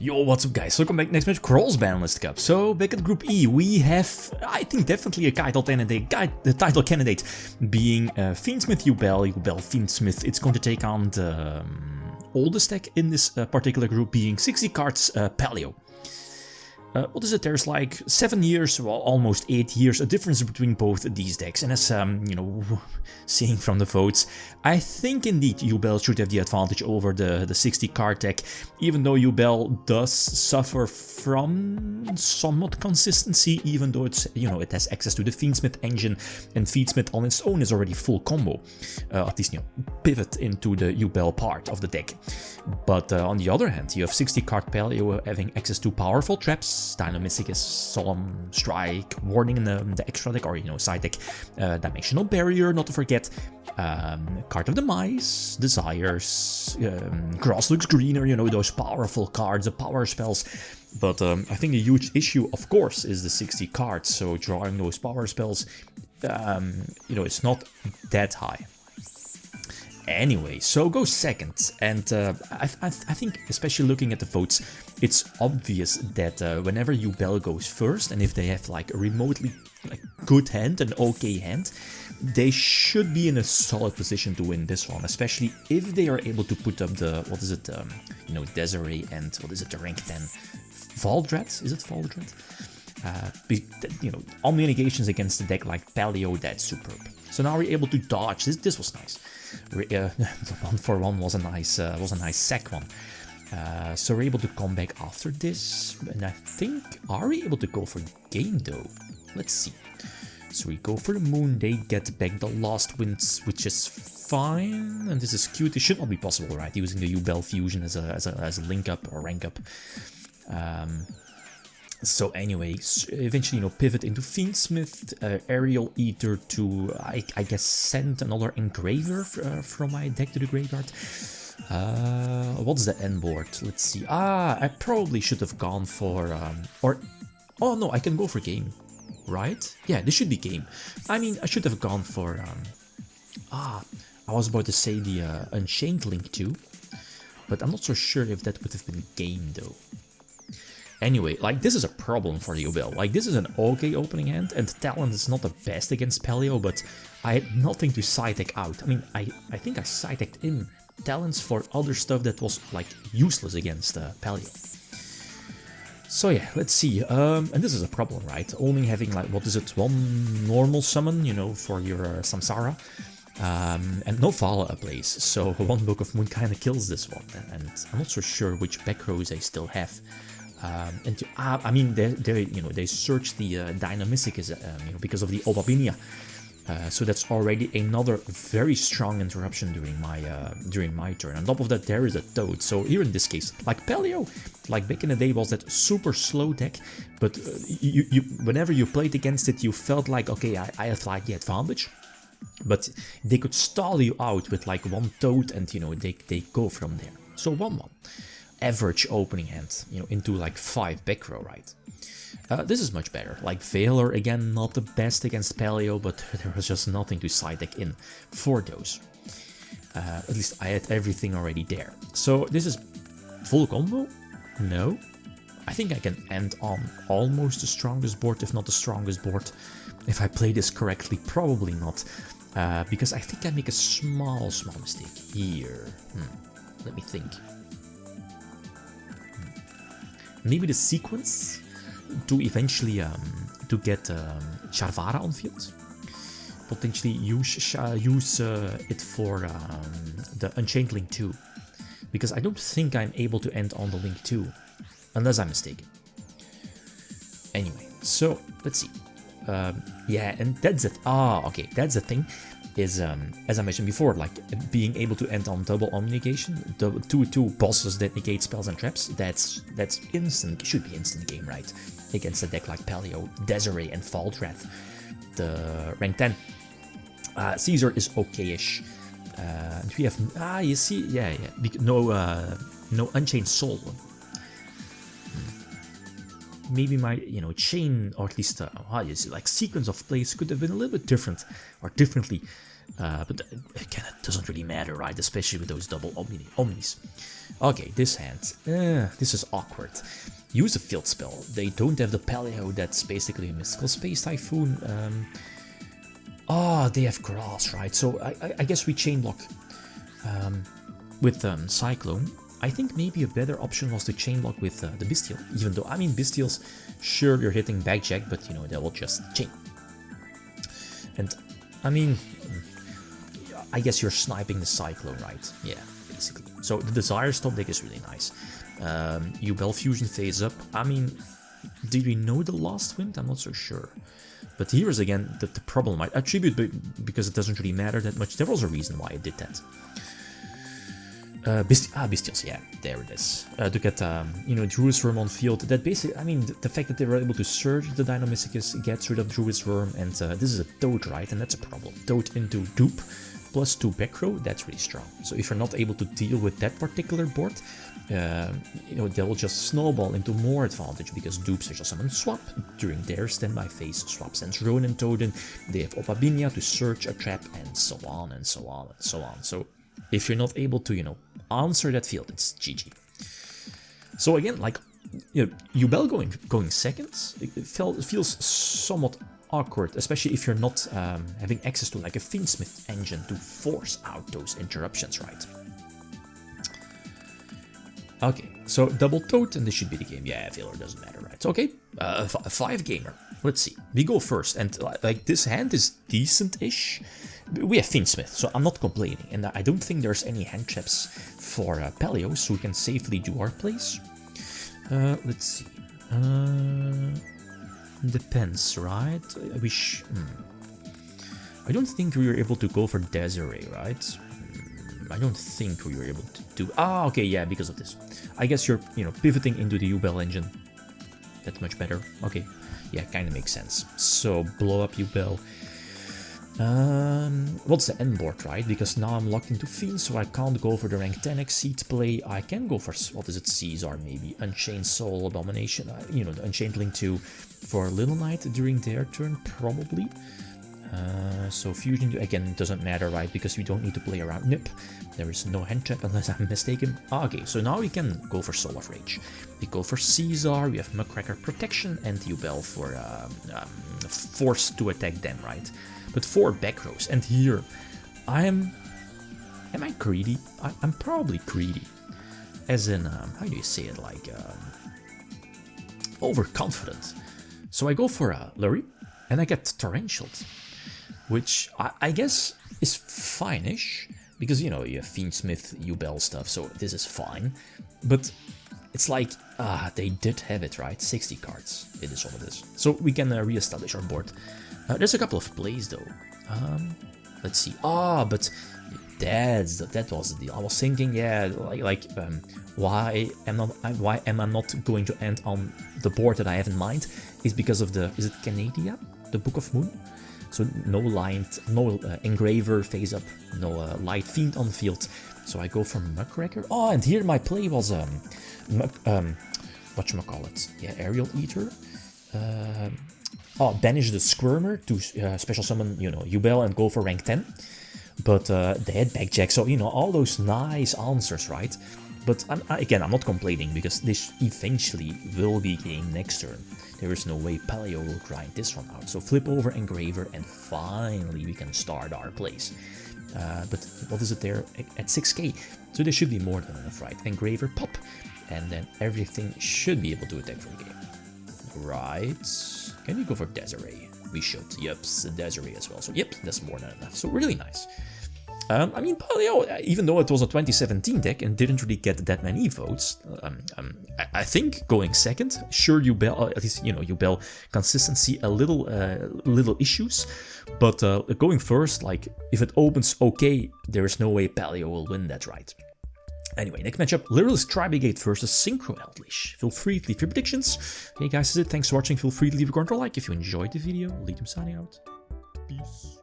Yo, what's up guys, welcome back next match, Cross-Banlist Cup. So, back at Group E, we have, I think, definitely a title candidate being Fiendsmith Yubel, Fiendsmith. It's going to take on the oldest deck in this particular group, being 60 cards Paleo. What is it? There's like 7 years, well, almost 8 years, a difference between both these decks. And as, you know, seeing from the votes, I think indeed Yubel should have the advantage over the 60 card deck, even though Yubel does suffer from somewhat consistency, even though it's, you know, it has access to the Fiendsmith engine, and Fiendsmith on its own is already full combo, at least, you know, pivot into the Yubel part of the deck. But on the other hand, you have 60 card Paleo having access to powerful traps, Dynamistic, Solemn Strike, Warning in the extra deck, or, you know, side deck, Dimensional Barrier, not to forget, Card of the Mice, Desires, Grass Looks Greener, you know, those powerful cards, the power spells. But I think the huge issue, of course, is the 60 cards, so drawing those power spells, you know, it's not that high. Anyway, so go second, and I think, especially looking at the votes, it's obvious that whenever Yubel goes first, and if they have like a remotely good hand, an okay hand, they should be in a solid position to win this one, especially if they are able to put up the, what is it, you know, Desiree and, what is it, the rank 10, Valdred, is it Valdred? You know, all mitigations against the deck like Paleo, that's superb. So now we're able to dodge. This was nice. The 1-for-1 was a nice sack one. So we're able to come back after this, and I think, are we able to go for game though? Let's see. So we go for the moon. They get back the last winds, which is fine. And this is cute. It should not be possible, right? Using the Yubel fusion as a link up or rank up. So anyway, eventually, you know, pivot into Fiendsmith, Aerial Eater to, I guess, send another Engraver from my deck to the graveyard. What's the end board? Let's see. I probably should have gone for, oh no, I can go for game, right? Yeah, this should be game. I mean, I should have gone for, I was about to say the Unchained Link too, but I'm not so sure if that would have been game though. Anyway, like, this is a problem for Yubel. Like, this is an okay opening hand, and Talent is not the best against Paleo, but I had nothing to side deck out. I mean, I think I side decked in Talents for other stuff that was, like, useless against Paleo. So yeah, let's see. And this is a problem, right? Only having, like, what is it, one normal summon, you know, for your Samsara. And no Vala ablaze, so one Book of Moon kind of kills this one, and I'm not so sure which back rows I still have. I mean, they search the Dynamistic, you know, because of the Obabinia. So that's already another very strong interruption during my turn. On top of that, there is a Toad. So here in this case, like Paleo, like back in the day, was that super slow deck. But whenever you played against it, you felt like, okay, I have like the advantage. But they could stall you out with like one Toad, and you know, they go from there. So 1-1. Average opening hand, you know, into like 5 back row, right? This is much better. Like Veiler, again, not the best against Paleo, but there was just nothing to side deck in for those. At least I had everything already there. So this is full combo? No. I think I can end on almost the strongest board, if not the strongest board. If I play this correctly, probably not. Because I think I make a small mistake here. Let me think. Maybe the sequence to eventually to get Charvara on field. Potentially use it for the Unchained Link 2. Because I don't think I'm able to end on the Link 2. Unless I'm mistaken. Anyway, so let's see. Yeah, and that's it. Okay, that's the thing. Is as I mentioned before, like being able to end on double omnigation, 2/2 bosses that negate spells and traps. That's instant. Should be instant game, right? Against a deck like Paleo, Desiree, and Valdred. The rank 10. Caesar is okayish. And we have you see, yeah. No Unchained Soul. Maybe my, you know, chain, or at least like sequence of plays could have been a little bit different, or differently But again, it doesn't really matter, right? Especially with those double omnis. Okay, this hand. This is awkward. Use a field spell. They don't have the Paleo, that's basically a mystical space typhoon. They have grass, right? So I guess we chain block with Cyclone. I think maybe a better option was to chain block with the Bestial, even though, I mean, Bestials, sure, you're hitting backjack, but, you know, they will just chain. And, I mean, I guess you're sniping the Cyclone, right? Yeah, basically. So the Desire Stop deck is really nice. Yubel Fusion phase up. I mean, did we know the last wind? I'm not so sure. But here is again the problem. I attribute because it doesn't really matter that much. There was a reason why I did that. Bestials, yeah, there it is. To get, you know, Druid's Worm on field. That basically, I mean, the fact that they were able to surge the Dynamicus gets rid of Druid's Worm, and this is a Toad, right? And that's a problem. Toad into Dupe, plus 2 back row, that's really strong. So if you're not able to deal with that particular board, you know, they will just snowball into more advantage, because Dupes are just summon swap during their standby phase. Swap sends Ronin Toad in, they have Opabinia to search a trap, and so on and so on and so on. So if you're not able to, you know, answer that field, it's GG. So again, like, you know, Yubel going seconds, it feels somewhat awkward, especially if you're not having access to like a Fiendsmith engine to force out those interruptions, right? Okay, so double Toad, and this should be the game. Yeah, failure doesn't matter, right? So, okay, 5 gamer. Let's see. We go first, and like this hand is decent-ish. We have Fiendsmith, so I'm not complaining, and I don't think there's any hand traps for Paleo, so we can safely do our plays. Let's see. Depends, right? I wish. I don't think we were able to go for Desiree, right? I don't think we were able to do. Okay, yeah, because of this. I guess you're, you know, pivoting into the Yubel engine. That's much better. Okay, yeah, kind of makes sense. So blow up Yubel. What's the end board, right? Because now I'm locked into Fiend, so I can't go for the rank 10 Exceed play. I can go for, what is it, Caesar maybe? Unchained Soul, Abomination, you know, the Unchained Link 2 for Little Knight during their turn, probably. So Fusion, again, doesn't matter, right? Because we don't need to play around Nip. There is no hand trap unless I'm mistaken. Okay, so now we can go for Soul of Rage. We go for Caesar, we have Muckracker Protection, and Yubel for Force to attack them, right? But 4 back rows, and here am I greedy? I'm probably greedy, as in how do you say it, like overconfident. So I go for Lurie, and I get Torrentialed, which I guess is fine-ish, because, you know, you have Fiendsmith, Yubel stuff, so this is fine. But it's like, they did have it, right? 60 cards, it is all of this. So we can re-establish our board. There's a couple of plays though. Let's see. But that was the deal. I was thinking, yeah, why am I not going to end on the board that I have in mind? Is because of the, is it Canadia, the Book of Moon? So no light, no engraver face up, no light fiend on the field. So I go for Muckracker. And here my play was whatchamacallit? Yeah, Aerial Eater. Banish the Squirmer to special summon, you know, Yubel and go for rank 10. But they had backjack, so, you know, all those nice answers, right? But again, I'm not complaining, because this eventually will be game next turn. There is no way Paleo will grind this one out. So flip over Engraver, and finally we can start our plays. But what is it there? At 6k. So there should be more than enough, right? Engraver, pop, and then everything should be able to attack for the game. Right. Can we go for Desiree? We should. Yep, Desiree as well. So yep, that's more than enough. So really nice. I mean, Paleo, even though it was a 2017 deck and didn't really get that many votes, I think going second, sure, Yubel, at least, you know, Yubel consistency, a little issues, but going first, like, if it opens okay, there is no way Paleo will win that, right? Anyway, next matchup, Lyrill's Tribigate versus Synchro Eldritch. Feel free to leave your predictions. Hey guys, that's it. Thanks for watching. Feel free to leave a comment or like if you enjoyed the video. Riddim signing out. Peace.